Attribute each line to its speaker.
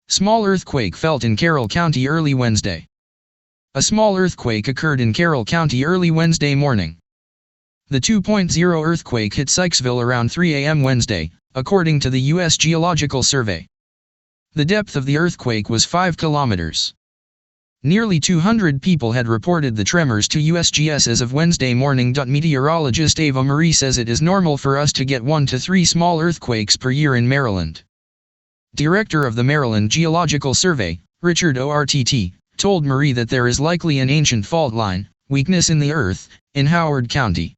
Speaker 1: Small earthquake felt in Carroll County early Wednesday. A small earthquake occurred in Carroll County early Wednesday morning. The 2.0 earthquake hit Sykesville around 3 a.m. Wednesday, according to the U.S. Geological Survey. The depth of the earthquake was 5 kilometers. Nearly 200 people had reported the tremors to USGS as of Wednesday morning. Meteorologist Ava Marie says it is normal for us to get 1 to 3 small earthquakes per year in Maryland. Director of the Maryland Geological Survey, Richard Ortt, told Marie that there is likely an ancient fault line, weakness in the earth, in Howard County.